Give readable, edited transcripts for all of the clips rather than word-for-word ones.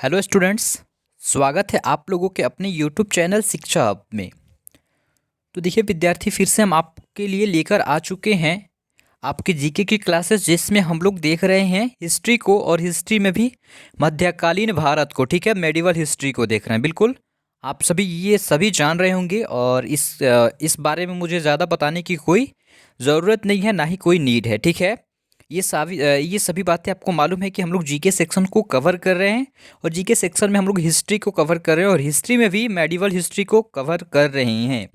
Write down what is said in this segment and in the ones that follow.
Hello students. स्वागत है आप लोगों के अपने यूट्यूब चैनल शिक्षा हब में। तो देखिए विद्यार्थी, फिर से हम आपके लिए लेकर आ चुके हैं आपके जीके की क्लासेस, जिसमें हम लोग देख रहे हैं हिस्ट्री को, और हिस्ट्री में भी मध्यकालीन भारत को। ठीक है, मेडिवल हिस्ट्री को देख रहे हैं। बिल्कुल आप सभी ये सभी जान रहे होंगे, और इस बारे में मुझे ज़्यादा बताने की कोई ज़रूरत नहीं है, ना ही कोई नीड है। ठीक है, ये सभी बातें आपको मालूम है कि हम लोग जीके सेक्शन को कवर कर रहे हैं, और जीके सेक्शन में हम लोग हिस्ट्री को कवर कर रहे हैं, और हिस्ट्री में भी मेडिवल हिस्ट्री को कवर कर रहे हैं।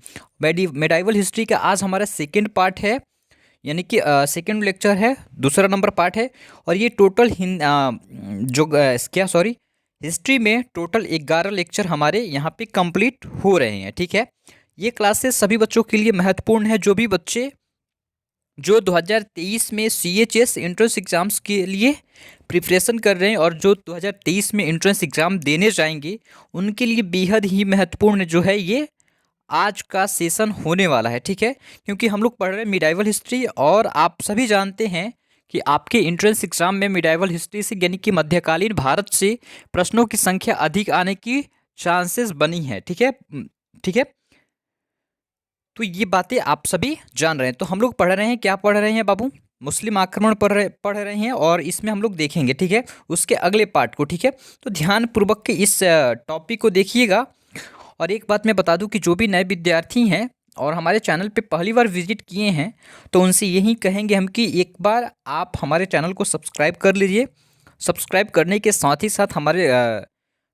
मेडाइवल हिस्ट्री का आज हमारा सेकेंड पार्ट है, यानी कि सेकेंड लेक्चर है, दूसरा नंबर पार्ट है। और ये टोटल हिस्ट्री में टोटल 11 लेक्चर हमारे यहाँ पे कंप्लीट हो रहे हैं। ठीक है, ये क्लासेस सभी बच्चों के लिए महत्वपूर्ण है, जो भी बच्चे जो 2023 में CHS एंट्रेंस एग्ज़ाम्स के लिए प्रिपरेशन कर रहे हैं, और जो 2023 में एंट्रेंस एग्ज़ाम देने जाएंगे, उनके लिए बेहद ही महत्वपूर्ण जो है ये आज का सेशन होने वाला है। ठीक है, क्योंकि हम लोग पढ़ रहे हैं मिडाइवल हिस्ट्री, और आप सभी जानते हैं कि आपके एंट्रेंस एग्ज़ाम में मिडाइवल हिस्ट्री से, यानी कि मध्यकालीन भारत से, प्रश्नों की संख्या अधिक आने की चांसेस बनी है। ठीक है, ठीक है, तो ये बातें आप सभी जान रहे हैं। तो हम लोग पढ़ रहे हैं, क्या पढ़ रहे हैं बाबू? मुस्लिम आक्रमण पढ़ रहे हैं, और इसमें हम लोग देखेंगे, ठीक है, उसके अगले पार्ट को। ठीक है, तो ध्यानपूर्वक के इस टॉपिक को देखिएगा। और एक बात मैं बता दूं कि जो भी नए विद्यार्थी हैं और हमारे चैनल पे पहली बार विजिट किए हैं, तो उनसे यही कहेंगे हम कि एक बार आप हमारे चैनल को सब्सक्राइब कर लीजिए। सब्सक्राइब करने के साथ ही साथ हमारे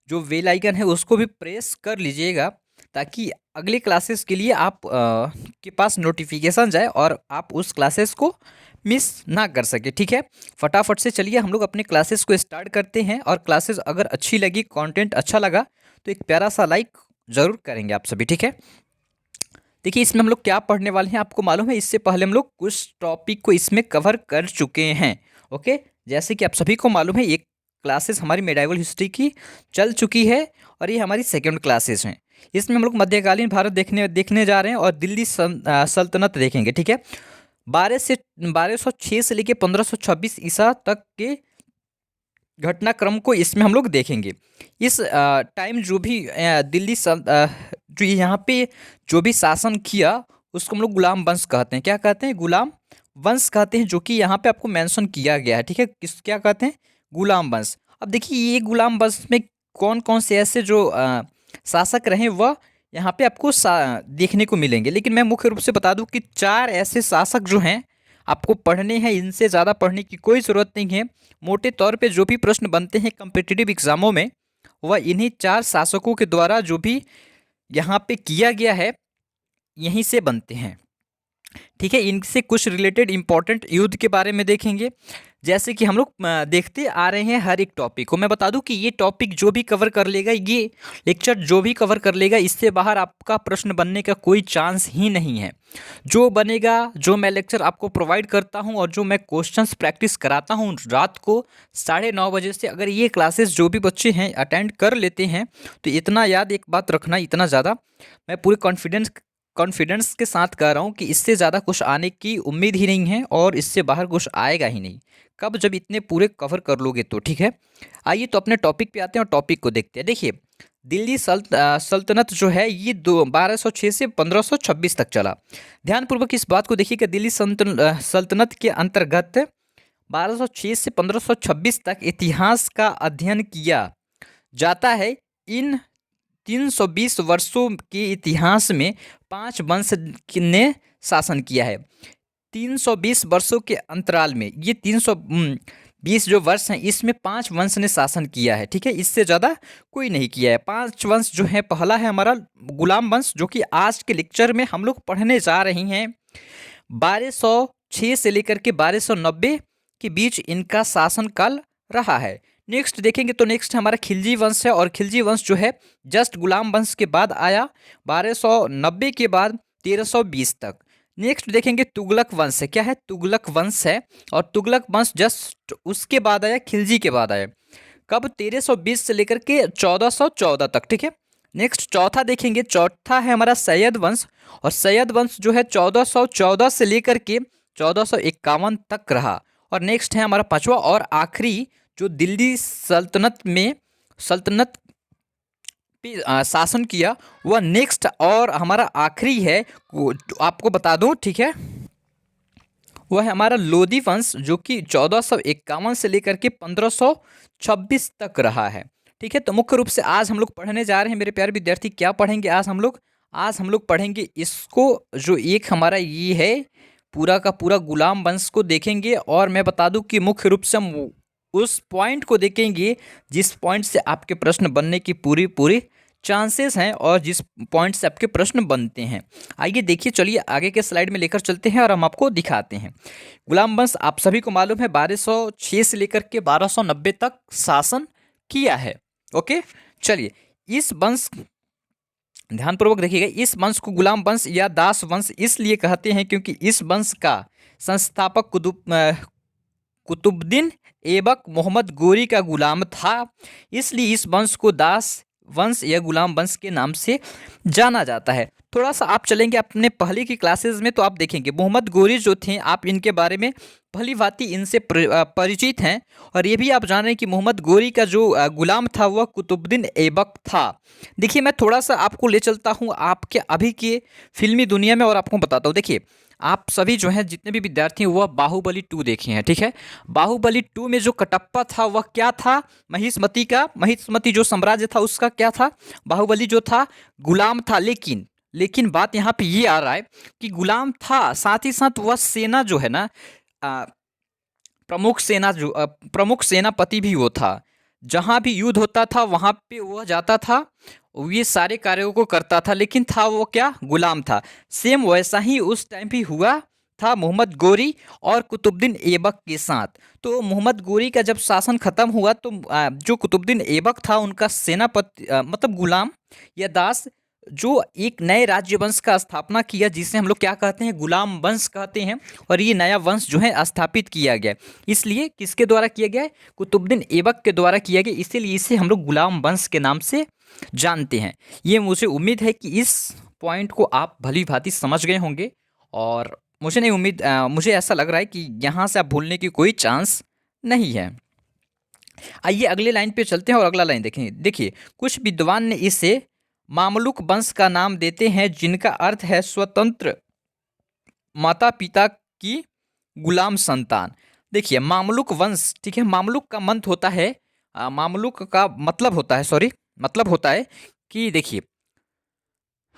जो बेल आइकन है उसको भी प्रेस कर लीजिएगा, ताकि अगले क्लासेस के लिए आप के पास नोटिफिकेशन जाए और आप उस क्लासेस को मिस ना कर सके। ठीक है, फटाफट से चलिए हम लोग अपने क्लासेस को स्टार्ट करते हैं। और क्लासेस अगर अच्छी लगी, कंटेंट अच्छा लगा, तो एक प्यारा सा लाइक ज़रूर करेंगे आप सभी। ठीक है, देखिए इसमें हम लोग क्या पढ़ने वाले हैं आपको मालूम है। इससे पहले हम लोग कुछ टॉपिक को इसमें कवर कर चुके हैं। ओके, जैसे कि आप सभी को मालूम है, एक क्लासेस हमारी मेडाइवल हिस्ट्री की चल चुकी है, और ये हमारी सेकंड क्लासेस हैं। इसमें हम लोग मध्यकालीन भारत देखने जा रहे हैं, और दिल्ली सल्तनत देखेंगे। ठीक है, 1206 से लेके 1526 ईसा तक के घटनाक्रम को इसमें हम लोग देखेंगे। इस टाइम जो भी जो यहाँ पे जो भी शासन किया, उसको हम लोग गुलाम वंश कहते हैं। क्या कहते हैं? गुलाम वंश कहते हैं, जो कि यहाँ पे आपको मेंशन किया गया है। ठीक है, क्या कहते हैं? गुलाम वंश। अब देखिए ये गुलाम वंश में कौन कौन से ऐसे जो शासक रहे, वह यहाँ पे आपको देखने को मिलेंगे। लेकिन मैं मुख्य रूप से बता दूं कि 4 ऐसे शासक जो हैं आपको पढ़ने हैं, इनसे ज़्यादा पढ़ने की कोई ज़रूरत नहीं है। मोटे तौर पे जो भी प्रश्न बनते हैं कम्पिटिटिव एग्ज़ामों में, वह इन्हीं 4 शासकों के द्वारा जो भी यहाँ पे किया गया है, यहीं से बनते हैं। ठीक है, इनसे कुछ रिलेटेड इंपॉर्टेंट युद्ध के बारे में देखेंगे। जैसे कि हम लोग देखते आ रहे हैं हर एक टॉपिक को। मैं बता दूं कि ये टॉपिक जो भी कवर कर लेगा, ये लेक्चर जो भी कवर कर लेगा, इससे बाहर आपका प्रश्न बनने का कोई चांस ही नहीं है। जो बनेगा, जो मैं लेक्चर आपको प्रोवाइड करता हूं, और जो मैं क्वेश्चंस प्रैक्टिस कराता हूं रात को 9:30 बजे से, अगर ये क्लासेस जो भी बच्चे हैं अटेंड कर लेते हैं, तो इतना याद, एक बात रखना, इतना ज़्यादा मैं पूरे कॉन्फिडेंस के साथ कह रहा हूँ कि इससे ज़्यादा कुछ आने की उम्मीद ही नहीं है, और इससे बाहर कुछ आएगा ही नहीं। कब? जब इतने पूरे कवर कर लोगे तो। ठीक है, आइए तो अपने टॉपिक पे आते हैं और टॉपिक को देखते हैं। देखिए दिल्ली सल्तनत जो है, ये 1206 से 1526 तक चला। ध्यानपूर्वक इस बात को देखिए कि दिल्ली सल्तनत के अंतर्गत 1206 से 1526 तक इतिहास का अध्ययन किया जाता है। इन 320 वर्षों के इतिहास में 5 वंश ने शासन किया है। 320 वर्षों के अंतराल में, ये 320 जो वर्ष हैं, इसमें 5 वंश ने शासन किया है। ठीक है, इससे ज़्यादा कोई नहीं किया है। 5 वंश जो है, पहला है हमारा गुलाम वंश, जो कि आज के लेक्चर में हम लोग पढ़ने जा रहे हैं। 1206 से लेकर के 1290 के बीच इनका शासनकाल रहा है। नेक्स्ट देखेंगे तो नेक्स्ट हमारा खिलजी वंश है, और खिलजी वंश जो है जस्ट गुलाम वंश के बाद आया, 1290 के बाद 1320 तक। नेक्स्ट देखेंगे तुगलक वंश है। क्या है? तुगलक वंश है, और तुगलक वंश जस्ट उसके बाद आया, खिलजी के बाद आया। कब? 1320 से लेकर के 1414 तक। ठीक है, नेक्स्ट चौथा देखेंगे, चौथा है हमारा सैयद वंश, और सैयद वंश जो है 1414 से लेकर के 1451 तक रहा। और नेक्स्ट है हमारा पांचवा और आखिरी, जो दिल्ली सल्तनत में सल्तनत पे शासन किया, वह नेक्स्ट और हमारा आखिरी है वो आपको बता दूं, ठीक है, वह है हमारा लोदी वंश, जो कि 1451 से लेकर के 1526 तक रहा है। ठीक है, तो मुख्य रूप से आज हम लोग पढ़ने जा रहे हैं मेरे प्यारे विद्यार्थी। क्या पढ़ेंगे आज हम लोग पढ़ेंगे इसको, जो एक हमारा ये है पूरा का पूरा गुलाम वंश को देखेंगे। और मैं बता दूं कि मुख्य रूप से हम उस पॉइंट को देखेंगे जिस पॉइंट से आपके प्रश्न बनने की पूरी पूरी चांसेस हैं और जिस पॉइंट से आपके प्रश्न बनते हैं। आइए देखिए, चलिए आगे के स्लाइड में लेकर चलते हैं और हम आपको दिखाते हैं। गुलाम वंश आप सभी को मालूम है 1206 से लेकर के 1290 तक शासन किया है। ओके, चलिए इस वंश, ध्यानपूर्वक देखिएगा, इस वंश को गुलाम वंश या दास वंश इसलिए कहते हैं क्योंकि इस वंश का संस्थापक कुतुबुद्दीन ऐबक मोहम्मद गोरी का गुलाम था। इसलिए इस वंश को दास वंश या गुलाम वंश के नाम से जाना जाता है। थोड़ा सा आप चलेंगे अपने पहले की क्लासेस में तो आप देखेंगे मोहम्मद गोरी जो थे, आप इनके बारे में भली भांति इनसे परिचित हैं। और ये भी आप जान रहे हैं कि मोहम्मद गोरी का जो गुलाम था वह कुतुबुद्दीन ऐबक था। देखिए, मैं थोड़ा सा आपको ले चलता हूँ आपके अभी के फिल्मी दुनिया में और आपको बताता हूँ। देखिए, आप सभी जो हैं जितने भी विद्यार्थी हैं वह बाहुबली 2 देखे हैं। ठीक है, बाहुबली 2 में जो कटप्पा था वह क्या था, महिष्मती जो साम्राज्य था उसका क्या था, बाहुबली जो था गुलाम था। लेकिन बात यहाँ पे ये आ रहा है कि गुलाम था, साथ ही साथ वह सेना जो है ना, आ, प्रमुख सेनापति भी वो था। जहाँ भी युद्ध होता था वहाँ पे वह जाता था, ये सारे कार्यों को करता था, लेकिन था वो क्या, गुलाम था। सेम वैसा ही उस टाइम भी हुआ था मोहम्मद गोरी और कुतुबुद्दीन ऐबक के साथ। तो मोहम्मद गोरी का जब शासन खत्म हुआ तो जो कुतुबुद्दीन ऐबक था उनका सेनापति मतलब गुलाम या दास, जो एक नए राज्य वंश का स्थापना किया जिसे हम लोग क्या कहते हैं, गुलाम वंश कहते हैं। और ये नया वंश जो है स्थापित किया गया, इसलिए किसके द्वारा किया गया है, कुतुबुद्दीन ऐबक के द्वारा किया गया, इसीलिए इसे हम लोग गुलाम वंश के नाम से जानते हैं। ये मुझे उम्मीद है कि इस पॉइंट को आप भली भांति समझ गए होंगे। और मुझे ऐसा लग रहा है कि यहाँ से आप भूलने की कोई चांस नहीं है। आइए अगले लाइन पे चलते हैं और अगला लाइन देखेंगे। देखिए, कुछ विद्वान ने इसे मामलुक वंश का नाम देते हैं, जिनका अर्थ है स्वतंत्र माता पिता की गुलाम संतान। देखिए, मामलुक वंश, ठीक है, मामलुक का मंत होता है, मामलुक का मतलब होता है कि देखिए,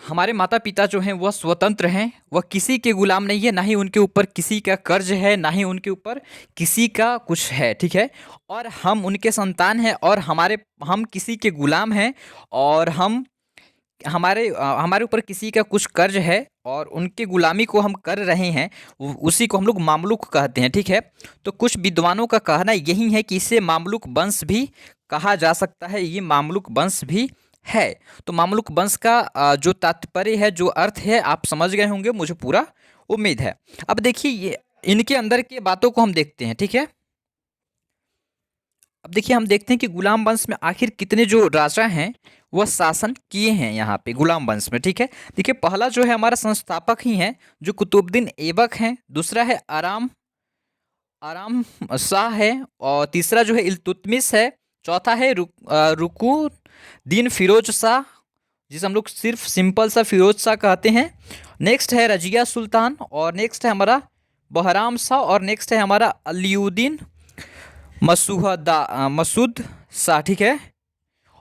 हमारे माता पिता जो हैं वह स्वतंत्र हैं, वह किसी के गुलाम नहीं है, ना ही उनके ऊपर किसी का कर्ज है, ना ही उनके ऊपर किसी का कुछ है। ठीक है, और हम उनके संतान हैं और हम किसी के गुलाम हैं और हमारे ऊपर किसी का कुछ कर्ज है और उनके गुलामी को हम कर रहे हैं, उसी को हम लोग मामलुक कहते हैं। ठीक है, तो कुछ विद्वानों का कहना यही है कि इसे मामलुक वंश भी कहा जा सकता है, ये मामलुक वंश भी है। तो मामलुक वंश का जो तात्पर्य है, जो अर्थ है, आप समझ गए होंगे, मुझे पूरा उम्मीद है। अब देखिए, ये इनके अंदर की बातों को हम देखते हैं। ठीक है, अब देखिए हम देखते हैं कि गुलाम वंश में आखिर कितने जो राजा हैं वह शासन किए हैं यहाँ पे गुलाम वंश में। ठीक है, देखिए पहला जो है हमारा संस्थापक ही है जो कुतुबुद्दीन ऐबक हैं, दूसरा है आराम आराम शाह है, और तीसरा जो है इल्तुतमिश है, चौथा है रुकुनुद्दीन फिरोज शाह, जिसे हम लोग सिर्फ सिंपल सा फिरोज शाह कहते हैं। नेक्स्ट है रजिया सुल्तान, और नेक्स्ट है हमारा बहराम शाह, और नेक्स्ट है हमारा अलीउद्दीन मसूद शाह। ठीक है,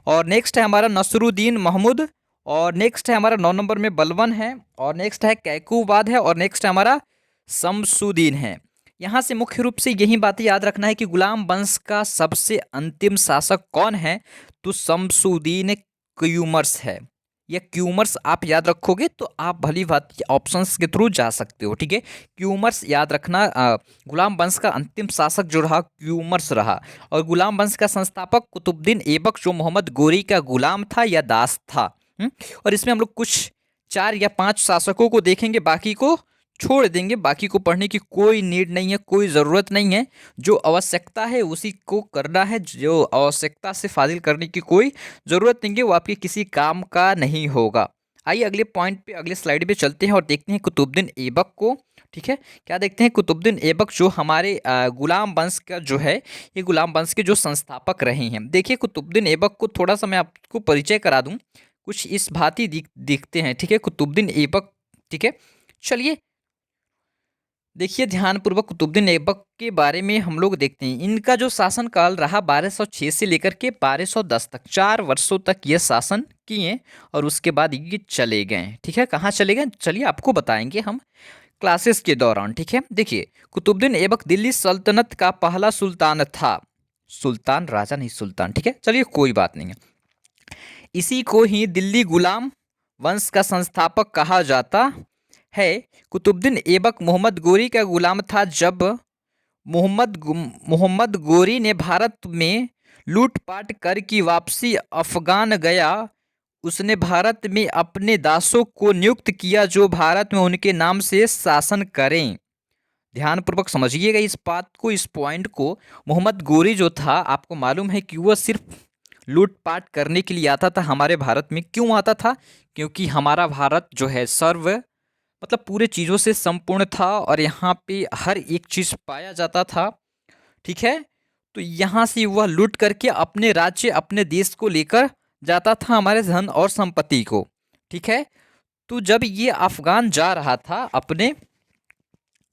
और नेक्स्ट है हमारा नसरुद्दीन महमूद, और नेक्स्ट है हमारा 9 नंबर में बलबन है, और नेक्स्ट है कैकूबाद है, और नेक्स्ट है हमारा शमसुद्दीन है। यहाँ से मुख्य रूप से यही बातें याद रखना है कि गुलाम वंश का सबसे अंतिम शासक कौन है, तो शमसुद्दीन क्यूमर्स है। या क्यूमर्स आप याद रखोगे तो आप भली बात ऑप्शंस के थ्रू जा सकते हो। ठीक है, क्यूमर्स याद रखना। गुलाम वंश का अंतिम शासक जो रहा क्यूमर्स रहा, और गुलाम वंश का संस्थापक कुतुबुद्दीन ऐबक जो मोहम्मद गोरी का गुलाम था या दास था। और इसमें हम लोग कुछ 4 या 5 शासकों को देखेंगे, बाकी को छोड़ देंगे, बाकी को पढ़ने की कोई नीड नहीं है, कोई ज़रूरत नहीं है। जो आवश्यकता है उसी को करना है, जो आवश्यकता से फाजिल करने की कोई ज़रूरत नहीं है, वो आपके किसी काम का नहीं होगा। आइए अगले पॉइंट पे, अगले स्लाइड पे चलते हैं और देखते हैं कुतुबुद्दीन ऐबक को ठीक है, क्या देखते हैं, कुतुबुद्दीन ऐबक जो हमारे गुलाम वंश का जो है, ये गुलाम वंश के जो संस्थापक रहे हैं। देखिए कुतुबुद्दीन ऐबक को थोड़ा सा मैं आपको परिचय करा दूं, कुछ इस भांति दिखते हैं। ठीक है, कुतुबुद्दीन ऐबक। ठीक है, चलिए देखिए ध्यानपूर्वक कुतुबुद्दीन ऐबक के बारे में हम लोग देखते हैं। इनका जो शासनकाल रहा 1206 से लेकर के 1210 तक, 4 वर्षों तक ये शासन किए और उसके बाद ये चले गए। ठीक है, कहाँ चले गए चलिए आपको बताएंगे हम क्लासेस के दौरान। ठीक है, देखिए कुतुबुद्दीन ऐबक दिल्ली सल्तनत का पहला सुल्तान था। सुल्तान, राजा नहीं सुल्तान। ठीक है, चलिए कोई बात नहीं है। इसी को ही दिल्ली गुलाम वंश का संस्थापक कहा जाता है। कुतुबुद्दीन ऐबक मोहम्मद गोरी का गुलाम था। जब मोहम्मद गोरी ने भारत में लूटपाट कर की वापसी अफगान गया, उसने भारत में अपने दासों को नियुक्त किया जो भारत में उनके नाम से शासन करें। ध्यानपूर्वक समझिएगा इस बात को, इस पॉइंट को। मोहम्मद गोरी जो था, आपको मालूम है कि वह सिर्फ लूटपाट करने के लिए आता था हमारे भारत में। क्यों आता था? क्योंकि हमारा भारत जो है सर्व मतलब पूरे चीज़ों से संपूर्ण था और यहाँ पे हर एक चीज़ पाया जाता था। ठीक है, तो यहाँ से वह लूट करके अपने राज्य, अपने देश को लेकर जाता था, हमारे धन और संपत्ति को। ठीक है, तो जब ये अफगान जा रहा था, अपने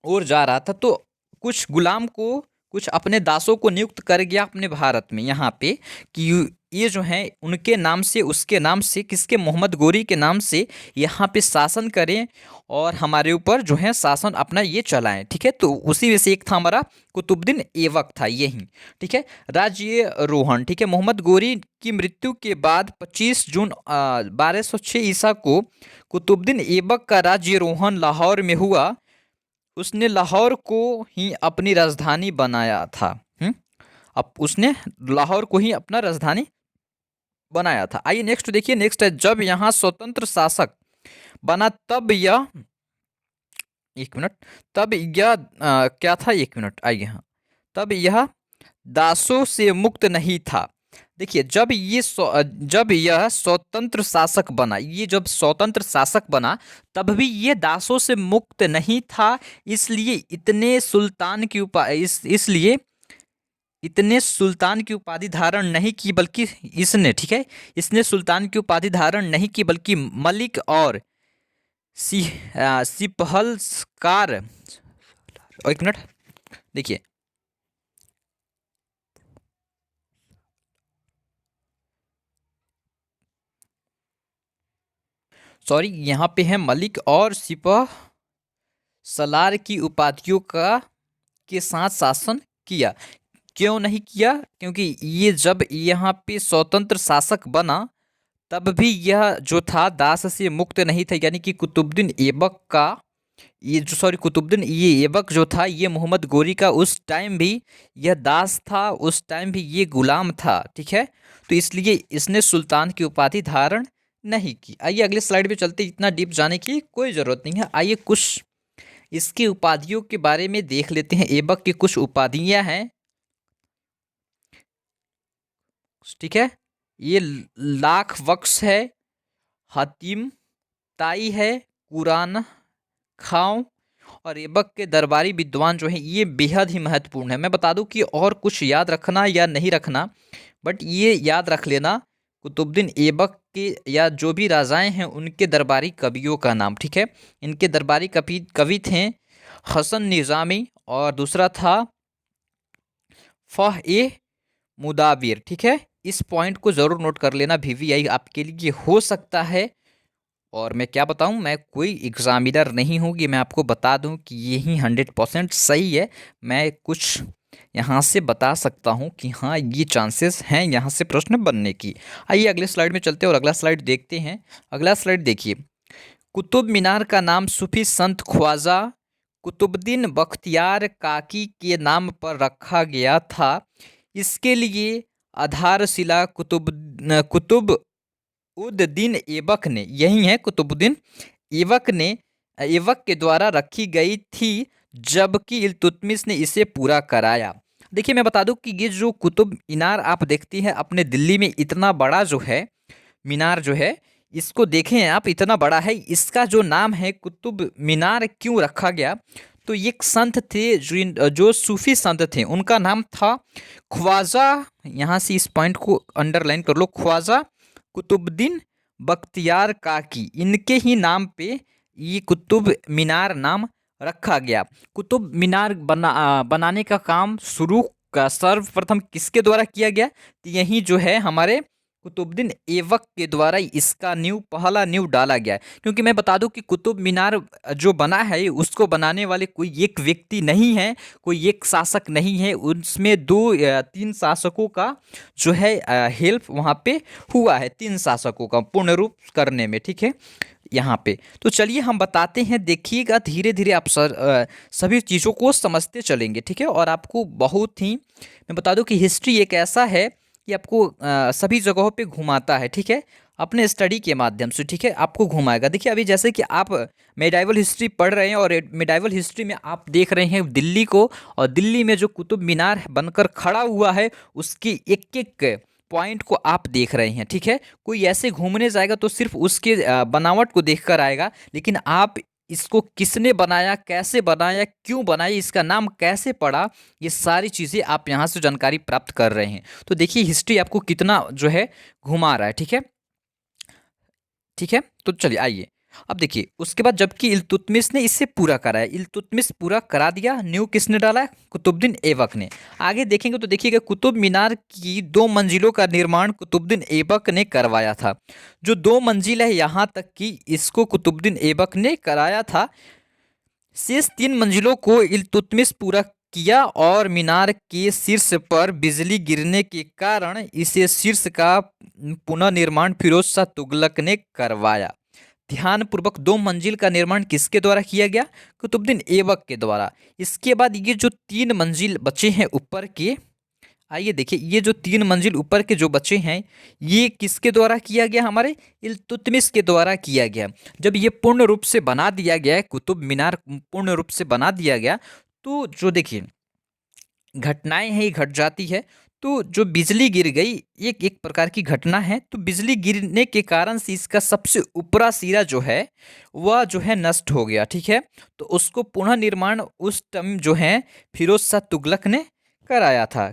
ओर जा रहा था, तो कुछ गुलाम को, कुछ अपने दासों को नियुक्त कर गया अपने भारत में यहाँ पे कि ये जो है उनके नाम से, उसके नाम से, किसके, मोहम्मद गोरी के नाम से यहाँ पे शासन करें और हमारे ऊपर जो है शासन अपना ये चलाएं। ठीक है, तो उसी में से एक था हमारा कुतुबुद्दीन ऐबक था यही। ठीक है, राज्यारोहण। ठीक है, मोहम्मद गोरी की मृत्यु के बाद 25 जून 1206 ईसा को कुतुबुद्दीन ऐबक का राज्यारोहण लाहौर में हुआ। उसने लाहौर को ही अपनी राजधानी बनाया था। अब उसने लाहौर को ही अपना राजधानी बनाया था। आइए नेक्स्ट देखिए, नेक्स्ट है, जब यहाँ स्वतंत्र शासक बना तब यह, एक मिनट, तब यह क्या था, एक मिनट, आइए, हाँ, तब यह दासों से मुक्त नहीं था। देखिए जब यह स्वतंत्र शासक बना, ये जब स्वतंत्र शासक बना तब भी ये दासों से मुक्त नहीं था। इसलिए इतने सुल्तान की इसलिए इतने सुल्तान की उपाधि धारण नहीं की, बल्कि इसने, ठीक है, इसने सुल्तान की उपाधि धारण नहीं की, बल्कि मलिक और सिपहलकार, एक मिनट देखिए, सॉरी, यहाँ पे है मलिक और सिपह सलार की उपाधियों का के साथ शासन किया। क्यों नहीं किया? क्योंकि ये जब यहाँ पे स्वतंत्र शासक बना तब भी यह जो था दास से मुक्त नहीं था। यानी कि कुतुबुद्दीन ऐबक का ये जो, सॉरी, कुतुबुद्दीन ये ऐबक जो था, ये मोहम्मद गोरी का उस टाइम भी यह दास था, उस टाइम भी ये गुलाम था। ठीक है, तो इसलिए इसने सुल्तान की उपाधि धारण नहीं की। आइए अगले स्लाइड पे चलते, इतना डीप जाने की कोई ज़रूरत नहीं है। आइए कुछ इसकी उपाधियों के बारे में देख लेते हैं। ऐबक की कुछ उपाधियां हैं। ठीक है, ये लाख बख्श है, हतीम ताई है, कुरान खां और ऐबक के दरबारी विद्वान जो हैं, ये बेहद ही महत्वपूर्ण है। मैं बता दूं कि और कुछ याद रखना या नहीं रखना, बट ये याद रख लेना, कुतुबुद्दीन ऐबक के या जो भी राजाएं हैं उनके दरबारी कवियों का नाम। ठीक है, इनके दरबारी कवि थे हसन निज़ामी और दूसरा था फह ए मुदाबिर। ठीक है, इस पॉइंट को ज़रूर नोट कर लेना, वीवीआई आपके लिए हो सकता है। और मैं क्या बताऊं, मैं कोई एग्जामिनर नहीं हूँ कि मैं आपको बता दूं कि यही 100% सही है। मैं कुछ यहाँ से बता सकता हूँ कि हाँ ये चांसेस हैं यहाँ से प्रश्न बनने की। आइए अगले स्लाइड में चलते हैं और अगला स्लाइड देखते हैं। अगला स्लाइड देखिए, कुतुब मीनार का नाम सूफी संत ख्वाजा कुतुबुद्दीन बख्तियार काकी के नाम पर रखा गया था। इसके लिए आधारशिला कुतुब उद्दीन ऐबक ने, यही है कुतुबुद्दीन ऐबक के द्वारा रखी गई थी, जबकि इल्तुतमिश ने इसे पूरा कराया। देखिए मैं बता दूं कि ये जो कुतुब मीनार आप देखती हैं अपने दिल्ली में, इतना बड़ा जो है मीनार जो है, इसको देखें आप, इतना बड़ा है, इसका जो नाम है कुतुब मीनार क्यों रखा गया? तो ये एक संत थे जो सूफी संत थे, उनका नाम था ख्वाजा। यहाँ से इस पॉइंट को अंडरलाइन कर लो, ख्वाजा कुतुबुद्दीन बख्तियार काकी। इनके ही नाम पे ये कुतुब मीनार नाम रखा गया। कुतुब मीनार बनाने का काम शुरू का सर्वप्रथम किसके द्वारा किया गया? तो यही जो है हमारे कुतुबुद्दीन ऐबक के द्वारा इसका पहला नींव डाला गया है। क्योंकि मैं बता दूं कि कुतुब मीनार जो बना है उसको बनाने वाले कोई एक व्यक्ति नहीं है, कोई एक शासक नहीं है, उसमें दो या तीन शासकों का जो है हेल्प वहाँ पे हुआ है, तीन शासकों का पूर्ण रूप करने में, ठीक है यहाँ पे। तो चलिए हम बताते हैं, देखिएगा धीरे धीरे आप सभी चीज़ों को समझते चलेंगे, ठीक है। और आपको बहुत ही, मैं बता दूं कि हिस्ट्री एक ऐसा है कि आपको सभी जगहों पे घुमाता है, ठीक है, अपने स्टडी के माध्यम से, ठीक है, आपको घुमाएगा। देखिए अभी जैसे कि आप मेडाइवल हिस्ट्री पढ़ रहे हैं और मेडाइवल हिस्ट्री में आप देख रहे हैं दिल्ली को, और दिल्ली में जो कुतुब मीनार बनकर खड़ा हुआ है उसकी एक एक पॉइंट को आप देख रहे हैं, ठीक है। कोई ऐसे घूमने जाएगा तो सिर्फ उसके बनावट को देखकर आएगा, लेकिन आप इसको किसने बनाया, कैसे बनाया, क्यों बनाया, इसका नाम कैसे पड़ा, ये सारी चीज़ें आप यहाँ से जानकारी प्राप्त कर रहे हैं। तो देखिए हिस्ट्री आपको कितना जो है घुमा रहा है, ठीक है, ठीक है। तो चलिए आइए अब देखिए, उसके बाद जबकि इल्तुतमिश ने इसे पूरा कराया, इल्तुतमिश पूरा करा दिया, न्यू किसने डाला? कुतुबुद्दीन ऐबक ने। आगे देखेंगे तो देखिएगा कुतुब मीनार की 2 मंजिलों का निर्माण कुतुबुद्दीन ऐबक ने करवाया था। जो 2 मंजिल है यहाँ तक कि इसको कुतुबुद्दीन ऐबक ने कराया था। शेष 3 मंजिलों को इल्तुतमिश पूरा किया और मीनार के शीर्ष पर बिजली गिरने के कारण इसे शीर्ष का पुनर्निर्माण फिरोज शाह तुगलक ने करवाया। ध्यानपूर्वक 2 मंजिल का निर्माण किसके द्वारा किया गया? कुतुबुद्दीन ऐबक के द्वारा। इसके बाद ये जो 3 मंजिल बचे हैं ऊपर के, आइए देखिए ये जो 3 मंजिल ऊपर के जो बचे हैं ये किसके द्वारा किया गया? हमारे इल्तुतमिश के द्वारा किया गया। जब ये पूर्ण रूप से बना दिया गया है, कुतुब मीनार पूर्ण रूप से बना दिया गया, तो जो देखिए घटनाएं हैं ये घट जाती है। तो जो बिजली गिर गई एक एक प्रकार की घटना है, तो बिजली गिरने के कारण से इसका सबसे ऊपरा सिरा जो है वह जो है नष्ट हो गया, ठीक है। तो उसको पुनः निर्माण उस टाइम जो है फिरोज शाह तुगलक ने कराया था।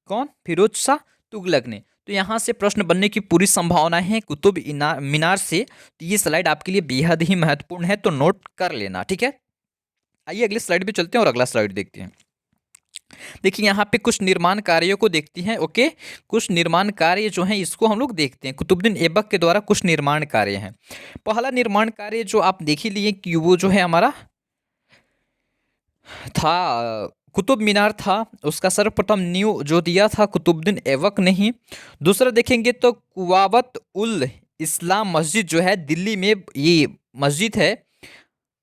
कौन? फिरोज शाह तुगलक ने। तो यहाँ से प्रश्न बनने की पूरी संभावना है कुतुब मीनार से। तो ये स्लाइड आपके लिए बेहद ही महत्वपूर्ण है, तो नोट कर लेना, ठीक है। आइए अगले स्लाइड पे चलते हैं और अगला स्लाइड देखते हैं। देखिए यहाँ पे कुछ निर्माण कार्यों को देखते हैं, ओके। कुछ निर्माण कार्य जो हैं इसको हम लोग देखते हैं। कुतुबुद्दीन ऐबक के द्वारा कुछ निर्माण कार्य हैं। पहला निर्माण कार्य जो आप देख ही लिए कि वो जो है हमारा था कुतुब मीनार था, उसका सर्वप्रथम नींव जो दिया था कुतुबुद्दीन ऐबक ने ही। दूसरा देखेंगे तो कुवावत उल इस्लाम मस्जिद जो है दिल्ली में, ये मस्जिद है,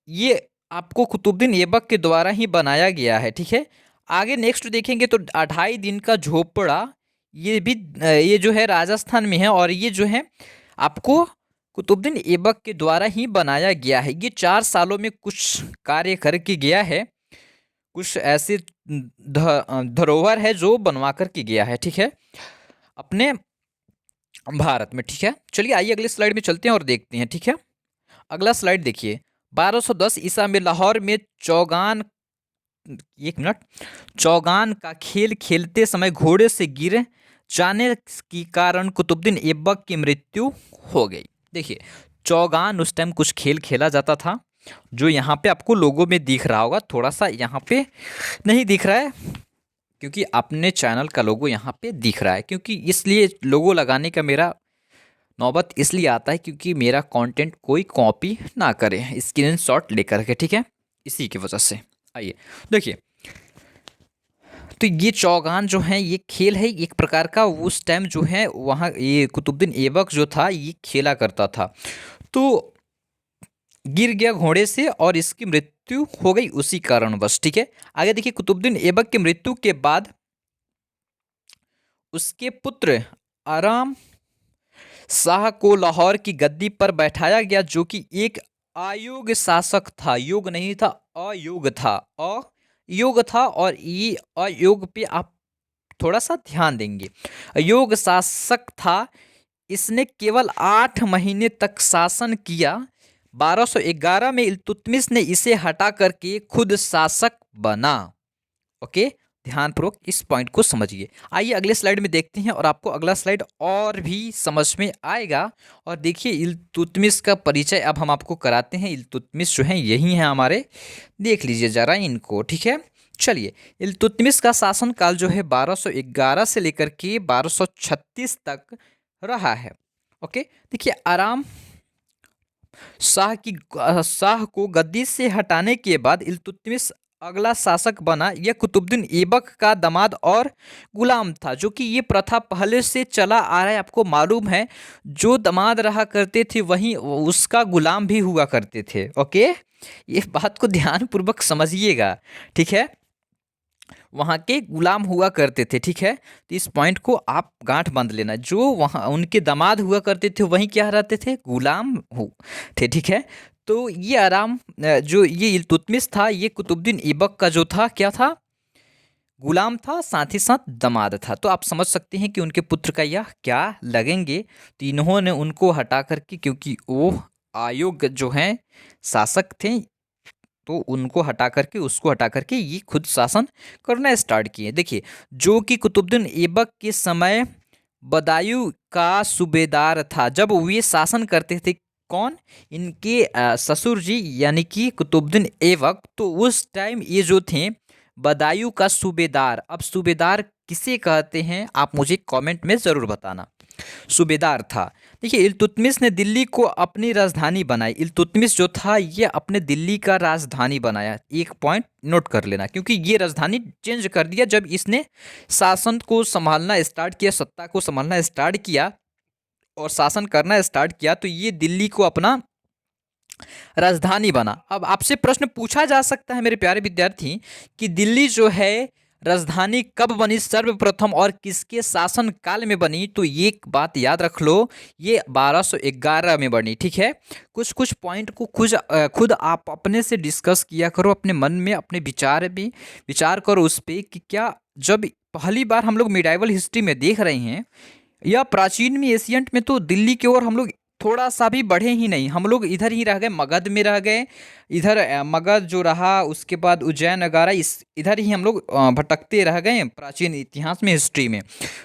ये आपको कुतुबुद्दीन ऐबक के द्वारा ही बनाया गया है, ठीक है। आगे नेक्स्ट देखेंगे तो 2.5 दिन का झोपड़ा, ये भी ये जो है राजस्थान में है, और ये जो है आपको कुतुबुद्दीन ऐबक के द्वारा ही बनाया गया है। ये 4 सालों में कुछ कार्य करके गया है, कुछ ऐसे धरोहर है जो बनवा करके गया है, ठीक है, अपने भारत में, ठीक है। चलिए आइए अगले स्लाइड में चलते हैं और देखते हैं, ठीक है। अगला स्लाइड देखिए। 1210 ईसा में लाहौर में चौगान, एक मिनट, चौगान का खेल खेलते समय घोड़े से गिर जाने के कारण कुतुबुद्दीन ऐबक की मृत्यु हो गई। देखिए चौगान उस टाइम कुछ खेल खेला जाता था, जो यहाँ पे आपको लोगों में दिख रहा होगा, थोड़ा सा यहाँ पे नहीं दिख रहा है क्योंकि अपने चैनल का लोगो यहाँ पे दिख रहा है, क्योंकि इसलिए लोगो लगाने का मेरा नौबत इसलिए आता है क्योंकि मेरा कंटेंट कोई कॉपी ना करे स्क्रीनशॉट लेकर के, ठीक है, इसी की वजह से। आइए देखिए, तो ये चौगान जो है ये खेल है एक प्रकार का, उस टाइम जो है वहाँ ये कुतुबुद्दीन ऐबक जो था ये खेला करता था, तो गिर गया घोड़े से और इसकी मृत्यु हो गई उसी कारणवश, ठीक है। आगे देखिए, कुतुबुद्दीन ऐबक की मृत्यु के बाद उसके पुत्र आराम शाह को लाहौर की गद्दी पर बैठाया गया, जो कि एक अयोग्य शासक था, योग नहीं था, अयोग था, अयोग था। और ये अयोग पे आप थोड़ा सा ध्यान देंगे, अयोग शासक था। इसने केवल 8 महीने तक शासन किया, 1211 में इल्तुतमिश ने इसे हटा करके खुद शासक बना। ओके, ध्यानपूर्वक इस पॉइंट को समझिए। आइए अगले स्लाइड में देखते हैं और आपको अगला स्लाइड और भी समझ में आएगा। और देखिए इल्तुतमिश का परिचय अब हम आपको कराते हैं। इल्तुतमिश जो है यही है हमारे, देख लीजिए जरा इनको, ठीक है। चलिए, इल्तुतमिश का शासनकाल जो है 1211 से लेकर के 1236 तक रहा है। ओके, देखिए आराम शाह को गद्दी से हटाने के बाद इल्तुतमिश अगला शासक बना। यह कुतुबुद्दीन ऐबक का दामाद और गुलाम था, जो कि ये प्रथा पहले से चला आ रहा है, आपको मालूम है। जो दामाद रहा करते थे वहीं उसका गुलाम भी हुआ करते थे। ओके, ये बात को ध्यानपूर्वक समझिएगा, ठीक है। वहाँ के गुलाम हुआ करते थे, ठीक है। तो इस पॉइंट को आप गांठ बांध लेना, जो वहाँ उनके दामाद हुआ करते थे वहीं क्या रहते थे, गुलाम हो थे, ठीक है। तो ये जो ये इल्तुतमिश था, ये कुतुबुद्दीन ऐबक का जो था, क्या था, गुलाम था, साथ ही साथ दामाद था। तो आप समझ सकते हैं कि उनके पुत्र का यह क्या लगेंगे। तो इन्होंने उनको हटा करके, क्योंकि वो आयोग जो हैं शासक थे, तो उनको हटा करके, उसको हटा करके ये खुद शासन करना स्टार्ट किए। देखिए, जो कि कुतुबुद्दीन ऐबक के समय बदायूं का सूबेदार था जब वे शासन करते थे। कौन, इनके ससुर जी यानी कि कुतुबुद्दीन ऐबक। तो उस टाइम ये जो थे बदायूं का सूबेदार। अब सूबेदार किसे कहते हैं आप मुझे कमेंट में ज़रूर बताना। सूबेदार था। देखिए, इल्तुतमिश ने दिल्ली को अपनी राजधानी बनाई। इल्तुतमिश जो था ये अपने दिल्ली का राजधानी बनाया। एक पॉइंट नोट कर लेना, क्योंकि ये राजधानी चेंज कर दिया जब इसने शासन को संभालना स्टार्ट किया, सत्ता को संभालना स्टार्ट किया और शासन करना स्टार्ट किया, तो ये दिल्ली को अपना राजधानी बना। अब आपसे प्रश्न पूछा जा सकता है मेरे प्यारे विद्यार्थी कि दिल्ली जो है राजधानी कब बनी सर्वप्रथम और किसके शासन काल में बनी। तो ये बात याद रख लो, ये 1211 में बनी, ठीक है। कुछ कुछ पॉइंट को खुद आप अपने से डिस्कस किया करो, अपने मन में अपने विचार करो उस पर कि क्या जब पहली बार हम लोग मिडाइवल हिस्ट्री में देख रहे हैं या प्राचीन में एशियंट में, तो दिल्ली की ओर हम लोग थोड़ा सा भी बढ़े ही नहीं। हम लोग इधर ही रह गए, मगध में रह गए। इधर मगध जो रहा, उसके बाद उज्जैन नगारा, इधर ही हम लोग भटकते रह गए प्राचीन इतिहास में, हिस्ट्री में,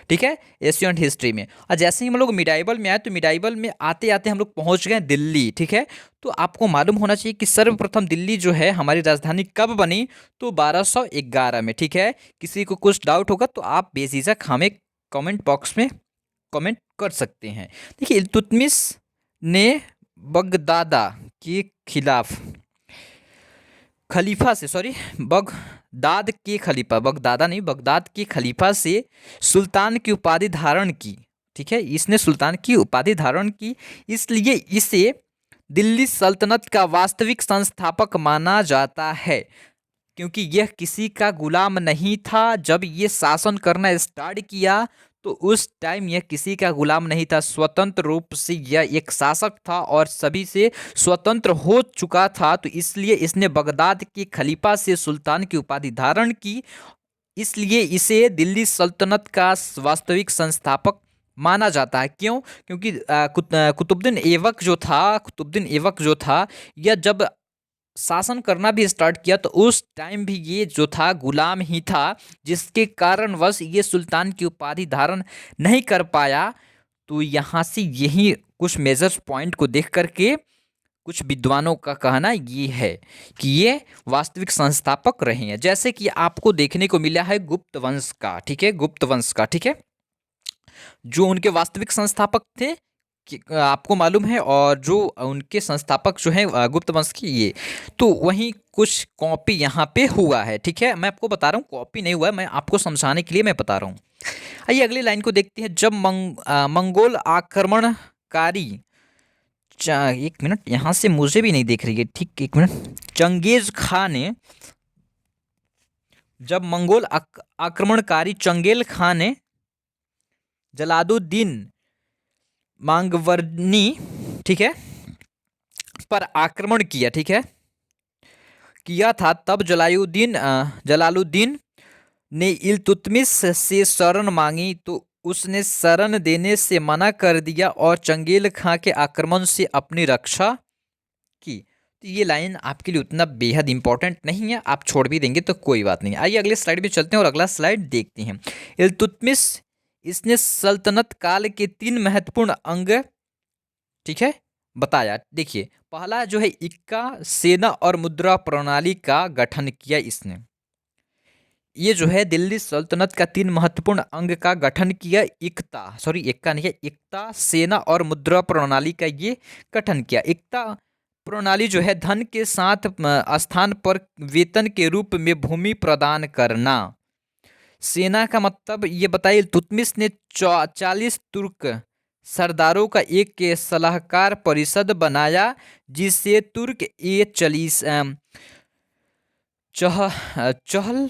ठीक है, एशियंट हिस्ट्री में। और जैसे ही हम लोग मिडाइवल में आए तो मिडाइवल में आते आते हम लोग पहुंच गए दिल्ली, ठीक है। तो आपको मालूम होना चाहिए कि सर्वप्रथम दिल्ली जो है हमारी राजधानी कब बनी, तो 1211 में, ठीक है। किसी को कुछ डाउट होगा तो आप बेझिझक हमें कमेंट बॉक्स में कमेंट कर सकते हैं। देखिए, इल्तुतमिश ने बगदादा के खिलाफ खलीफा से, सॉरी, बगदाद के खलीफा, बगदादा नहीं, बगदाद के खलीफा से सुल्तान की उपाधि धारण की, ठीक है। इसने सुल्तान की उपाधि धारण की, इसलिए इसे दिल्ली सल्तनत का वास्तविक संस्थापक माना जाता है, क्योंकि यह किसी का गुलाम नहीं था। जब ये शासन करना स्टार्ट किया तो उस टाइम यह किसी का गुलाम नहीं था, स्वतंत्र रूप से यह एक शासक था और सभी से स्वतंत्र हो चुका था। तो इसलिए इसने बगदाद के खलीफा से सुल्तान की उपाधि धारण की, इसलिए इसे दिल्ली सल्तनत का वास्तविक संस्थापक माना जाता है। क्यों? क्योंकि कुतुबुद्दीन ऐबक जो था यह जब शासन करना भी स्टार्ट किया तो उस टाइम भी ये जो था गुलाम ही था, जिसके कारणवश ये सुल्तान की उपाधि धारण नहीं कर पाया। तो यहाँ से यही कुछ मेजर पॉइंट को देख करके कुछ विद्वानों का कहना ये है कि ये वास्तविक संस्थापक रहे हैं। जैसे कि आपको देखने को मिला है गुप्त वंश का, ठीक है, गुप्त वंश का, ठीक है, जो उनके वास्तविक संस्थापक थे आपको मालूम है, और जो उनके संस्थापक जो हैं गुप्त वंश की, ये तो वहीं कुछ कॉपी यहाँ पे हुआ है, ठीक है। मैं आपको बता रहा हूँ, कॉपी नहीं हुआ है, मैं आपको समझाने के लिए मैं बता रहा हूँ। आइए अगली लाइन को देखते हैं। जब मंगोल आक्रमणकारी, एक मिनट, यहाँ से मुझे भी नहीं देख रही है, ठीक, एक मिनट। चंगेज खां ने, जब मंगोल आक्रमणकारी चंगेल खां ने जलालुद्दीन मांगवर्नी, ठीक है, पर आक्रमण किया, ठीक है, किया था, तब जलालुद्दीन ने इल्तुतमिश से शरण मांगी तो उसने शरण देने से मना कर दिया और चंगेल खां के आक्रमण से अपनी रक्षा ये लाइन आपके लिए उतना बेहद इंपॉर्टेंट नहीं है, आप छोड़ भी देंगे तो कोई बात नहीं। आइए अगले स्लाइड में चलते हैं और अगला स्लाइड देखते हैं। इल्तुतमिश, इसने सल्तनत काल के 3 महत्वपूर्ण अंग, ठीक है, बताया। देखिए, पहला जो है इक्का, सेना और मुद्रा प्रणाली का गठन किया इसने। ये जो है दिल्ली सल्तनत का 3 महत्वपूर्ण अंग का गठन किया। इक्ता नहीं है, इक्ता, सेना और मुद्रा प्रणाली का ये गठन किया। इक्ता प्रणाली जो है धन के साथ स्थान पर वेतन के रूप में भूमि प्रदान करना। सेना का मतलब ये बताइए, इल्तुतमिश ने 40 तुर्क सरदारों का एक सलाहकार परिषद बनाया, जिसे तुर्क ए चलीस चह चहल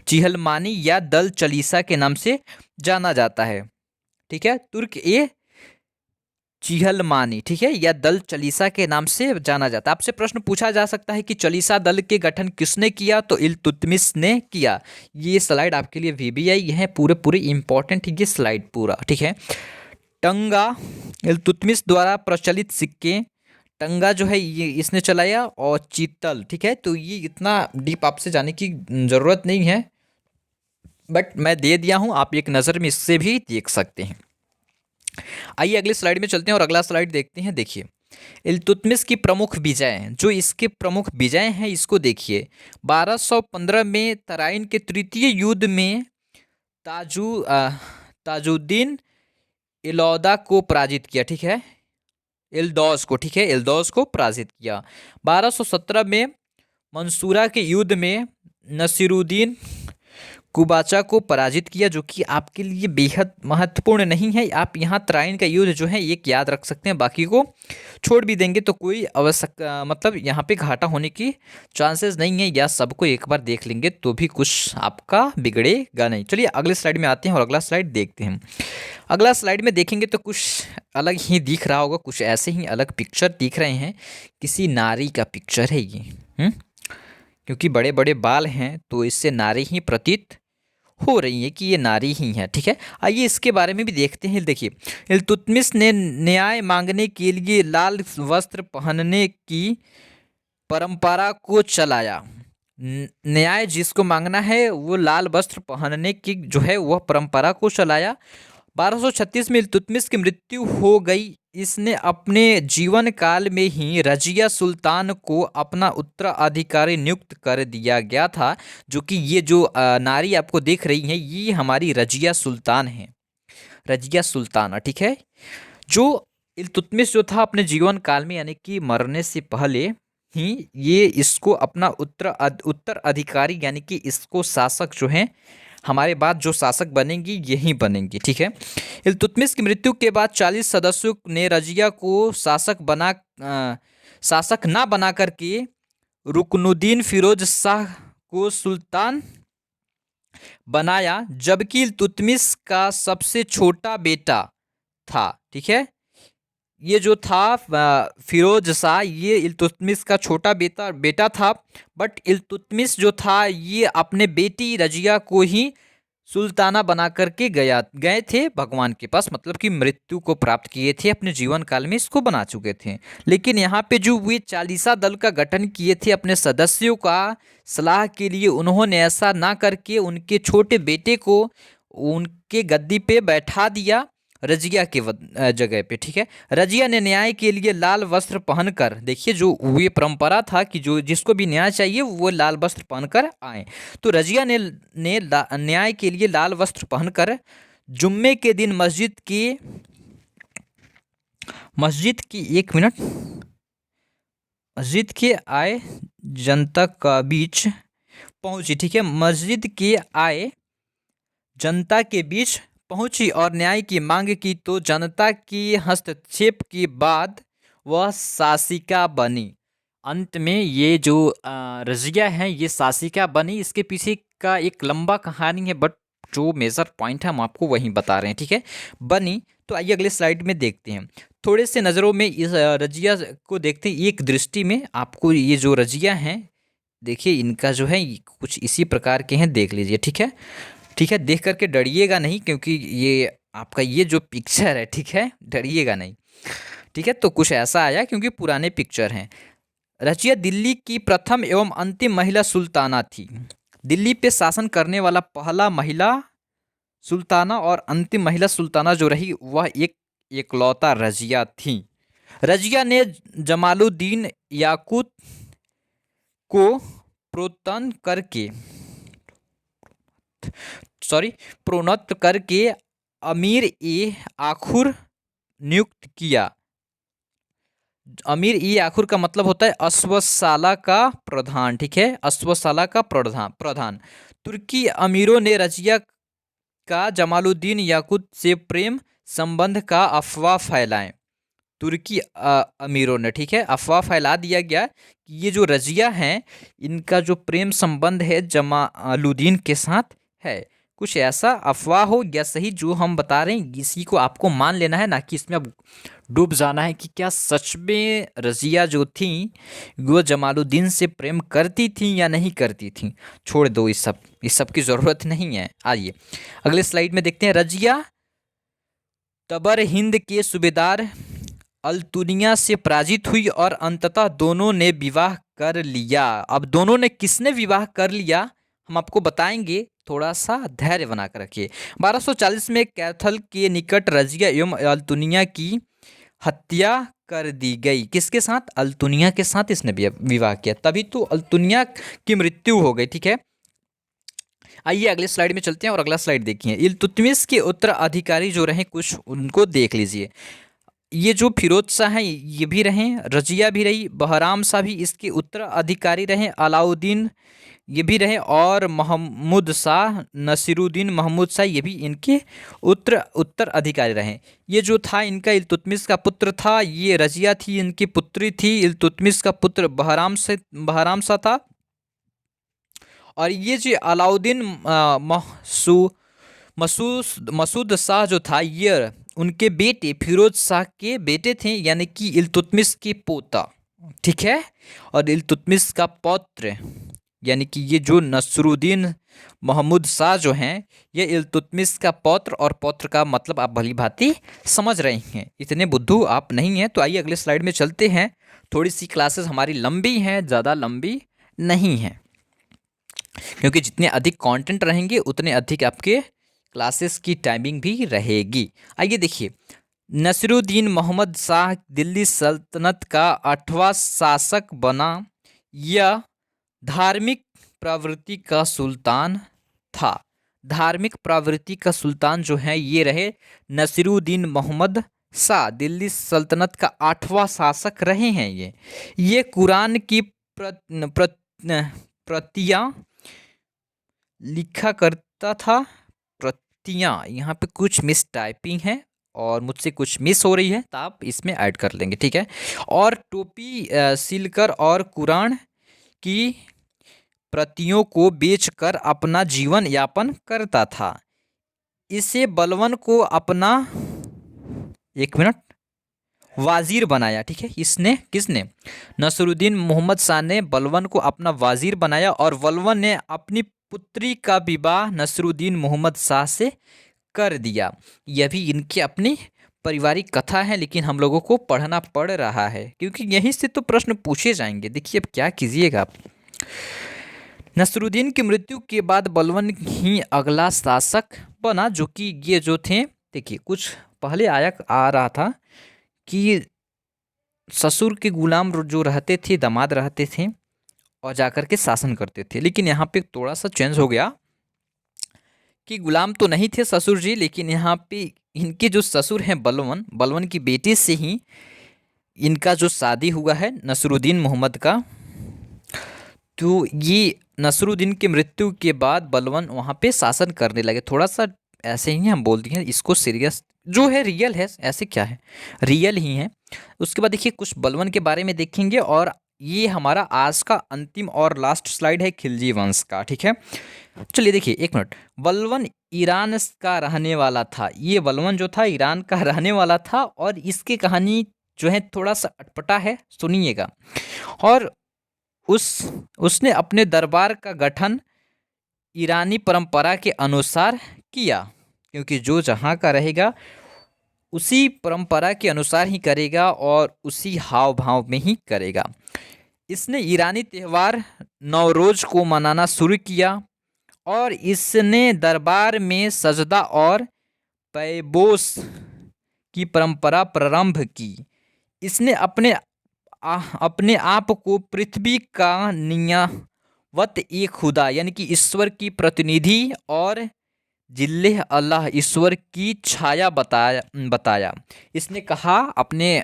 चिहलमानी या दल चलीसा के नाम से जाना जाता है। ठीक है, तुर्क ए चिहलमानी, ठीक है, या दल चलीसा के नाम से जाना जाता है। आपसे प्रश्न पूछा जा सकता है कि चलीसा दल के गठन किसने किया, तो इल्तुतमिश ने किया। ये स्लाइड आपके लिए वीबीआई है, पूरे इंपॉर्टेंट ये स्लाइड पूरा, ठीक है। टंगा, इल्तुतमिश द्वारा प्रचलित सिक्के, टंगा जो है ये इसने चलाया, और चीतल, ठीक है। तो ये इतना डीप आपसे जाने की ज़रूरत नहीं है, बट मैं दे दिया हूँ, आप एक नज़र में इससे भी देख सकते हैं। आइए अगले स्लाइड में चलते हैं और अगला स्लाइड देखते हैं। देखिए, इल्तुतमिश की प्रमुख विजय, जो इसके प्रमुख विजय हैं इसको देखिए। 1215 में तराइन के तृतीय युद्ध में ताजुद्दीन इलौदा को पराजित किया, ठीक है, इल्दौस को, ठीक है, इल्दौस को पराजित किया। 1217 में मंसूरा के युद्ध में नसीरुद्दीन कुबाचा को पराजित किया, जो कि आपके लिए बेहद महत्वपूर्ण नहीं है। आप यहाँ तराइन का युद्ध जो है एक याद रख सकते हैं, बाकी को छोड़ भी देंगे तो कोई मतलब यहाँ पे घाटा होने की चांसेस नहीं है, या सबको एक बार देख लेंगे तो भी कुछ आपका बिगड़ेगा नहीं। चलिए अगले स्लाइड में आते हैं और अगला स्लाइड देखते हैं। अगला स्लाइड में देखेंगे तो कुछ अलग ही दिख रहा होगा, कुछ ऐसे ही अलग पिक्चर दिख रहे हैं। किसी नारी का पिक्चर है ये, क्योंकि बड़े बड़े बाल हैं तो इससे नारी ही प्रतीत हो रही है कि ये नारी ही है, ठीक है। आइए इसके बारे में भी देखते हैं। देखिए, इल्तुतमिश ने न्याय मांगने के लिए लाल वस्त्र पहनने की परंपरा को चलाया। न्याय जिसको मांगना है वो लाल वस्त्र पहनने की जो है वह परंपरा को चलाया। 1236 में इल्तुतमिश की मृत्यु हो गई। इसने अपने जीवन काल में ही रजिया सुल्तान को अपना उत्तराधिकारी नियुक्त कर दिया गया था, जो कि ये जो नारी आपको देख रही है ये हमारी रजिया सुल्तान है, रजिया सुल्ताना, ठीक है। जो इल्तुतमिश जो था अपने जीवन काल में, यानी कि मरने से पहले ही ये इसको अपना उत्तराधिकारी यानी कि इसको शासक जो है हमारे बाद जो शासक बनेंगी यही बनेंगी, ठीक है। इल्तुतमिश की मृत्यु के बाद 40 सदस्यों ने रजिया को शासक ना बना करके रुकनुद्दीन फिरोज शाह को सुल्तान बनाया, जबकि इल्तुतमिश का सबसे छोटा बेटा था, ठीक है। ये जो था फिरोज शाह, ये इल्तुतमिश का छोटा बेटा था, बट इल्तुतमिश जो था ये अपने बेटी रजिया को ही सुल्ताना बना करके गए थे भगवान के पास, मतलब कि मृत्यु को प्राप्त किए थे अपने जीवन काल में, इसको बना चुके थे। लेकिन यहाँ पे जो वे चालीसा दल का गठन किए थे अपने सदस्यों का सलाह के लिए, उन्होंने ऐसा ना करके उनके छोटे बेटे को उनके गद्दी पे बैठा दिया रजिया के जगह पे, ठीक है। रजिया ने न्याय के लिए लाल वस्त्र पहनकर, देखिए जो ये परंपरा था कि जो जिसको भी न्याय चाहिए वो लाल वस्त्र पहनकर आए, तो रजिया ने न्याय के लिए लाल वस्त्र पहनकर जुम्मे के दिन मस्जिद के आए जनता का बीच पहुंची, ठीक है। मस्जिद के आए जनता के बीच पहुंची और न्याय की मांग की, तो जनता की हस्तक्षेप के बाद वह शासिका बनी। अंत में ये जो रजिया है ये शासिका बनी। इसके पीछे का एक लंबा कहानी है, बट जो मेजर पॉइंट है हम आपको वहीं बता रहे हैं, ठीक है, बनी। तो आइए अगले स्लाइड में देखते हैं। थोड़े से नज़रों में इस रजिया को देखते हैं, एक दृष्टि में आपको ये जो रजिया हैं देखिए इनका जो है कुछ इसी प्रकार के हैं, देख लीजिए, ठीक है, ठीक है। देख करके डरिएगा नहीं, क्योंकि ये आपका ये जो पिक्चर है, ठीक है, डरिएगा नहीं, ठीक है, तो कुछ ऐसा आया क्योंकि पुराने पिक्चर हैं। रजिया दिल्ली की प्रथम एवं अंतिम महिला सुल्ताना थी। दिल्ली पे शासन करने वाला पहला महिला सुल्ताना और अंतिम महिला सुल्ताना जो रही वह एक एकलौता रजिया थी। रजिया ने जमालुद्दीन याकूत को प्रोत्तन करके सॉरी प्रोन्नत करके अमीर ए आखुर नियुक्त किया। अमीर ई आखुर का मतलब होता है अश्वशाला का प्रधान। ठीक है, अश्वशाला का प्रधान। तुर्की अमीरों ने रजिया का जमालुद्दीन याकूत से प्रेम संबंध का अफवाह फैलाए। तुर्की अमीरों ने, ठीक है, अफवाह फैला दिया गया कि ये जो रजिया हैं इनका जो प्रेम संबंध है जमालुद्दीन के साथ है। कुछ ऐसा अफवाह हो या सही जो हम बता रहे हैं इसी को आपको मान लेना है, ना कि इसमें अब डूब जाना है कि क्या सच में रजिया जो थी वो जमालुद्दीन से प्रेम करती थी या नहीं करती थी। छोड़ दो, इस सब की ज़रूरत नहीं है। आइए अगले स्लाइड में देखते हैं। रजिया तबर हिंद के सूबेदार अल्तुनिया से पराजित हुई और अंततः दोनों ने विवाह कर लिया। अब दोनों ने किसने विवाह कर लिया हम आपको बताएंगे, थोड़ा सा धैर्य बना कर रखिए। 1240 में कैथल के निकट रजिया एवं अल्तुनिया की हत्या कर दी गई। किसके साथ? अल्तुनिया के साथ इसने विवाह किया, तभी तो अल्तुनिया की मृत्यु हो गई। ठीक है, आइए अगले स्लाइड में चलते हैं और अगला स्लाइड देखिए। इल्तुतमिश के उत्तराधिकारी जो रहे कुछ उनको देख लीजिए। ये जो फिरोज शाह हैं ये भी रहे, रजिया भी रही, बहराम शाह भी इसके उत्तराधिकारी रहे, अलाउद्दीन ये भी रहे और महमूद शाह नसीरुद्दीन महमूद शाह ये भी इनके उत्तराधिकारी रहे। ये जो था इनका इल्तुतमिश का पुत्र था, ये रजिया थी इनकी पुत्री थी। इल्तुतमिश का पुत्र बहराम शाह था और ये जो अलाउद्दीन मसूद शाह जो था ये उनके बेटे फिरोज शाह के बेटे थे, यानी कि इल्तुतमिश के पोता। ठीक है, और इल्तुतमिश का पौत्र यानी कि ये जो नसरुद्दीन महमूद शाह जो हैं ये इल्तुतमिश का पौत्र, और पौत्र का मतलब आप भली भांति समझ रहे हैं, इतने बुद्धू आप नहीं हैं। तो आइए अगले स्लाइड में चलते हैं। थोड़ी सी क्लासेस हमारी लंबी हैं, ज़्यादा लंबी नहीं हैं, क्योंकि जितने अधिक कंटेंट रहेंगे उतने अधिक आपके क्लासेस की टाइमिंग भी रहेगी। आइए देखिए, नसीरुद्दीन मोहम्मद शाह दिल्ली सल्तनत का 8वां शासक बना। यह धार्मिक प्रवृत्ति का सुल्तान था। धार्मिक प्रवृत्ति का सुल्तान जो है ये रहे नसीरुद्दीन मोहम्मद शाह, दिल्ली सल्तनत का 8वां शासक रहे हैं। ये कुरान की प्रतियां लिखा करता था। प्रतियां, यहाँ पे कुछ मिस टाइपिंग है और मुझसे कुछ मिस हो रही है तो आप इसमें ऐड कर लेंगे। ठीक है, और टोपी सिलकर और कुरान की प्रतियों को बेचकर अपना जीवन यापन करता था। इसे बलवन को अपना, एक मिनट, वाजीर बनाया। ठीक है, इसने किसने? नसरुद्दीन मोहम्मद शाह ने बलवन को अपना वाजीर बनाया और बलवन ने अपनी पुत्री का विवाह नसरुद्दीन मोहम्मद शाह से कर दिया। यह भी इनकी अपनी पारिवारिक कथा है, लेकिन हम लोगों को पढ़ना पड़ रहा है क्योंकि यहीं से तो प्रश्न पूछे जाएंगे। देखिए अब क्या कीजिएगा आप। नसरुद्दीन की मृत्यु के बाद बलवन ही अगला शासक बना, जो कि ये जो थे, देखिए कुछ पहले आ रहा था कि ससुर के गुलाम जो रहते थे, दामाद रहते थे और जाकर के शासन करते थे, लेकिन यहाँ पे थोड़ा सा चेंज हो गया कि गुलाम तो नहीं थे ससुर जी, लेकिन यहाँ पे इनके जो ससुर हैं बलवन की बेटी से ही इनका जो शादी हुआ है नसरुद्दीन मोहम्मद का। तो ये नसरुद्दीन की मृत्यु के बाद बलवन वहाँ पे शासन करने लगे। थोड़ा सा ऐसे ही हम बोल दिए, इसको सीरियस जो है रियल है, ऐसे क्या है, रियल ही है। उसके बाद देखिए कुछ बलवन के बारे में देखेंगे और ये हमारा आज का अंतिम और लास्ट स्लाइड है खिलजी वंश का। ठीक है, चलिए देखिए एक मिनट। बलवन ईरान का रहने वाला था। ये बलवन जो था ईरान का रहने वाला था और इसकी कहानी जो है थोड़ा सा अटपटा है, सुनिएगा। और उसने अपने दरबार का गठन ईरानी परंपरा के अनुसार किया, क्योंकि जो जहाँ का रहेगा उसी परंपरा के अनुसार ही करेगा और उसी हाव भाव में ही करेगा। इसने ईरानी त्यौहार नवरोज को मनाना शुरू किया और इसने दरबार में सजदा और पैबोस की परंपरा प्रारंभ की। इसने अपने आप को पृथ्वी का नियावत एक खुदा यानी कि ईश्वर की प्रतिनिधि और जिल्ले अल्लाह ईश्वर की छाया बताया। इसने कहा अपने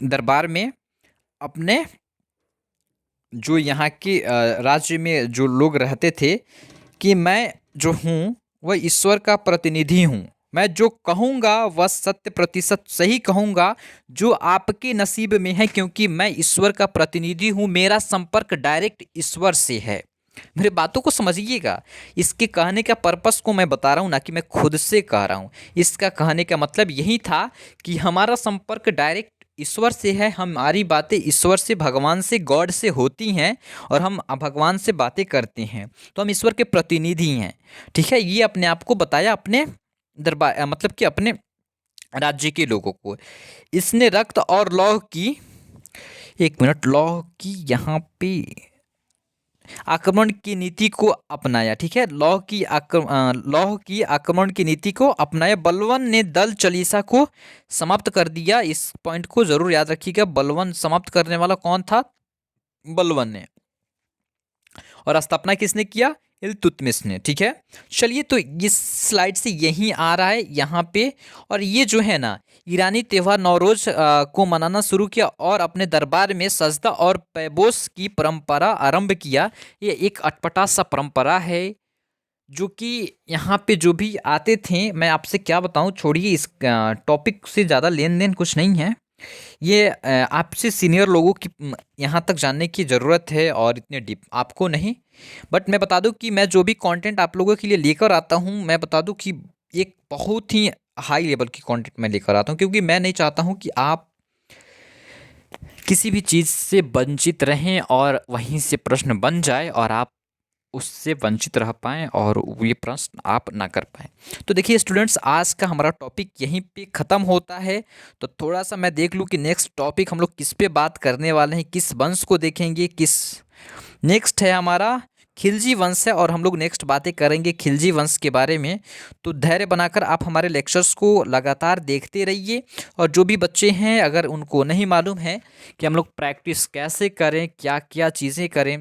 दरबार में, अपने जो यहाँ के राज्य में जो लोग रहते थे, कि मैं जो हूँ वह ईश्वर का प्रतिनिधि हूँ। मैं जो कहूँगा वह सत्य प्रतिशत सही कहूँगा, जो आपके नसीब में है, क्योंकि मैं ईश्वर का प्रतिनिधि हूँ। मेरा संपर्क डायरेक्ट ईश्वर से है। मेरे बातों को समझिएगा। इसके कहने का पर्पस को मैं बता रहा हूँ, ना कि मैं खुद से कह रहा हूँ। इसका कहने का मतलब यही था कि हमारा संपर्क डायरेक्ट ईश्वर से है। हमारी बातें ईश्वर से, भगवान से, गॉड से होती हैं और हम भगवान से बातें करते हैं, तो हम ईश्वर के प्रतिनिधि हैं। ठीक है, ये अपने आप को बताया अपने दरबार, मतलब कि अपने राज्य के लोगों को। इसने रक्त और लौह की, एक मिनट, लौह की यहाँ पे आक्रमण की नीति को अपनाया। ठीक है, लौह की आक्रमण की नीति को अपनाया। बलवन ने दल चालीसा को समाप्त कर दिया। इस पॉइंट को जरूर याद रखिएगा। बलवन समाप्त करने वाला कौन था? बलवन ने। और स्थापना किसने किया? इल्तुतमिश ने। ठीक है, चलिए, तो इस स्लाइड से यही आ रहा है यहाँ पे। और ये जो है ना, ईरानी त्यौहार नौरोज को मनाना शुरू किया और अपने दरबार में सजदा और पैबोस की परंपरा आरंभ किया। ये एक अटपटा सा परंपरा है, जो कि यहाँ पे जो भी आते थे, मैं आपसे क्या बताऊँ, छोड़िए, इस टॉपिक से ज़्यादा लेन देन कुछ नहीं है। ये आपसे सीनियर लोगों की यहाँ तक जानने की ज़रूरत है, और इतने डीप आपको नहीं। बट मैं बता दूं कि मैं जो भी कंटेंट आप लोगों के लिए लेकर आता हूँ, मैं बता दूं कि एक बहुत ही हाई लेवल की कंटेंट मैं लेकर आता हूँ, क्योंकि मैं नहीं चाहता हूँ कि आप किसी भी चीज़ से वंचित रहें और वहीं से प्रश्न बन जाए और आप उससे वंचित रह पाएँ और ये प्रश्न आप ना कर पाएँ। तो देखिए स्टूडेंट्स, आज का हमारा टॉपिक यहीं पे ख़त्म होता है। तो थोड़ा सा मैं देख लूँ कि नेक्स्ट टॉपिक हम लोग किस पे बात करने वाले हैं, किस वंश को देखेंगे, किस नेक्स्ट है हमारा खिलजी वंश है, और हम लोग नेक्स्ट बातें करेंगे खिलजी वंश के बारे में। तो धैर्य बनाकर आप हमारे लेक्चर्स को लगातार देखते रहिए। और जो भी बच्चे हैं, अगर उनको नहीं मालूम है कि हम लोग प्रैक्टिस कैसे करें, क्या क्या चीज़ें करें,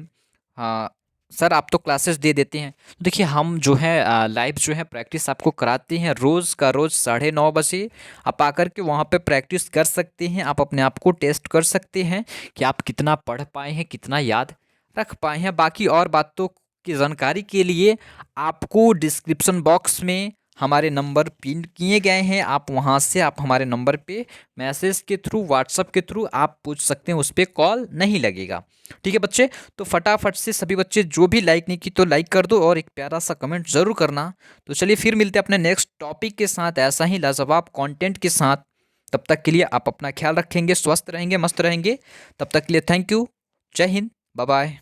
हाँ सर आप तो क्लासेस दे देते हैं, तो देखिए हम जो है लाइव जो है प्रैक्टिस आपको कराते हैं रोज़ का रोज़ 9:30 बजे। आप आकर के वहाँ पे प्रैक्टिस कर सकते हैं। आप अपने आप को टेस्ट कर सकते हैं कि आप कितना पढ़ पाए हैं, कितना याद रख पाए हैं। बाकी और बातों की जानकारी के लिए आपको डिस्क्रिप्शन बॉक्स में हमारे नंबर पिन किए गए हैं। आप वहाँ से आप हमारे नंबर पे मैसेज के थ्रू, व्हाट्सएप के थ्रू आप पूछ सकते हैं, उस पर कॉल नहीं लगेगा। ठीक है बच्चे, तो फटाफट से सभी बच्चे जो भी लाइक नहीं की तो लाइक कर दो और एक प्यारा सा कमेंट ज़रूर करना। तो चलिए फिर मिलते हैं अपने नेक्स्ट टॉपिक के साथ, ऐसा ही लाजवाब कंटेंट के साथ। तब तक के लिए आप अपना ख्याल रखेंगे, स्वस्थ रहेंगे, मस्त रहेंगे। तब तक के लिए थैंक यू, जय हिंद, बाय बाय।